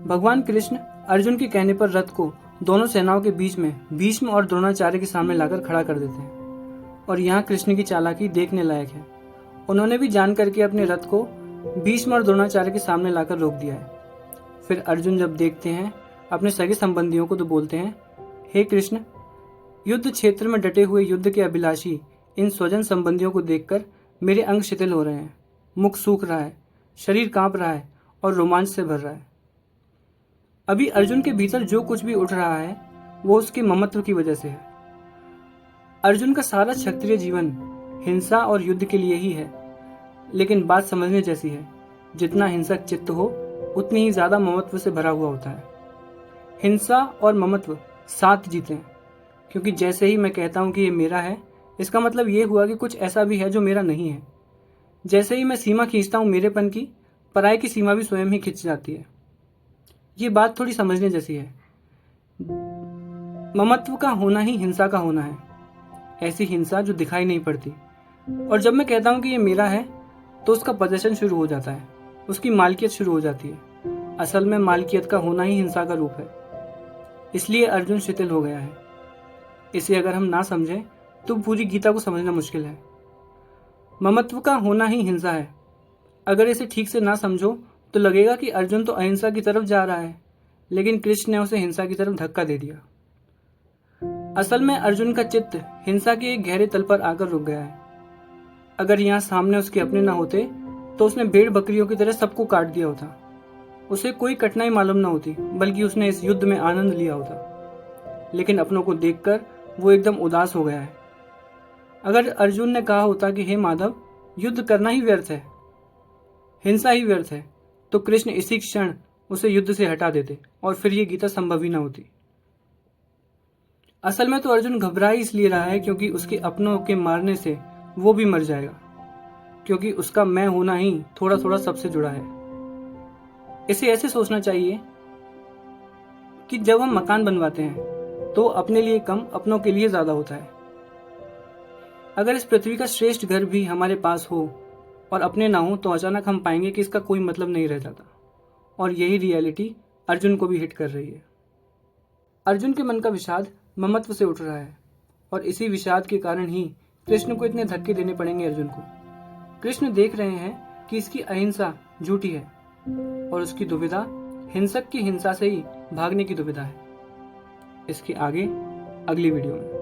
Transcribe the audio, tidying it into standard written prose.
भगवान कृष्ण अर्जुन के कहने पर रथ को दोनों सेनाओं के बीच में भीष्म और द्रोणाचार्य के सामने लाकर खड़ा कर देते हैं। और यहाँ कृष्ण की चालाकी देखने लायक है। उन्होंने भी जान करके अपने रथ को भीष्म और द्रोणाचार्य के सामने लाकर रोक दिया है। फिर अर्जुन जब देखते हैं अपने सगे संबंधियों को तो बोलते हैं, हे कृष्ण, युद्ध क्षेत्र में डटे हुए युद्ध के अभिलाषी इन स्वजन संबंधियों को देखकर मेरे अंग शिथिल हो रहे हैं, मुख सूख रहा है, शरीर कांप रहा है और रोमांच से भर रहा है। अभी अर्जुन के भीतर जो कुछ भी उठ रहा है वो उसके ममत्व की वजह से है। अर्जुन का सारा क्षत्रिय जीवन हिंसा और युद्ध के लिए ही है। लेकिन बात समझने जैसी है, जितना हिंसक चित्त हो उतनी ही ज्यादा ममत्व से भरा हुआ होता है। हिंसा और ममत्व साथ जीते हैं, क्योंकि जैसे ही मैं कहता हूं कि ये मेरा है, इसका मतलब ये हुआ कि कुछ ऐसा भी है जो मेरा नहीं है। जैसे ही मैं सीमा खींचता हूं मेरेपन की, पराये की सीमा भी स्वयं ही खिंच जाती है। ये बात थोड़ी समझने जैसी है। ममत्व का होना ही हिंसा का होना है, ऐसी हिंसा जो दिखाई नहीं पड़ती। और जब मैं कहता हूं कि ये मेरा है तो उसका पोजेशन शुरू हो जाता है, उसकी मालकियत शुरू हो जाती है। असल में मालकियत का होना ही हिंसा का रूप है। इसलिए अर्जुन शिथिल हो गया है। इसे अगर हम ना समझें तो पूरी गीता को समझना मुश्किल है। ममत्व का होना ही हिंसा है। अगर इसे ठीक से ना समझो तो लगेगा कि अर्जुन तो अहिंसा की तरफ जा रहा है, लेकिन कृष्ण ने उसे हिंसा की तरफ धक्का दे दिया। असल में अर्जुन का चित्त हिंसा के एक गहरे तल पर आकर रुक गया है। अगर यहाँ सामने उसके अपने ना होते तो उसने भेड़ बकरियों की तरह सबको काट दिया होता। उसे कोई कठिनाई मालूम ना होती, बल्कि उसने इस युद्ध में आनंद लिया होता। लेकिन अपनों को देखकर वो एकदम उदास हो गया है। अगर अर्जुन ने कहा होता कि हे माधव, युद्ध करना ही व्यर्थ है, हिंसा ही व्यर्थ है, तो कृष्ण इसी क्षण उसे युद्ध से हटा देते और फिर ये गीता संभव ही ना होती। असल में तो अर्जुन घबरा ही इसलिए रहा है क्योंकि उसके अपनों के मारने से वो भी मर जाएगा, क्योंकि उसका मैं होना ही थोड़ा थोड़ा सबसे जुड़ा है। इसे ऐसे सोचना चाहिए कि जब हम मकान बनवाते हैं तो अपने लिए कम, अपनों के लिए ज्यादा होता है। अगर इस पृथ्वी का श्रेष्ठ घर भी हमारे पास हो और अपने ना हो तो अचानक हम पाएंगे कि इसका कोई मतलब नहीं रह जाता। और यही रियलिटी अर्जुन को भी हिट कर रही है। अर्जुन के मन का विषाद ममत्व से उठ रहा है, और इसी विषाद के कारण ही कृष्ण को इतने धक्के देने पड़ेंगे अर्जुन को। कृष्ण देख रहे हैं कि इसकी अहिंसा झूठी है और उसकी दुविधा हिंसक की हिंसा से ही भागने की दुविधा है। इसके आगे अगली वीडियो में।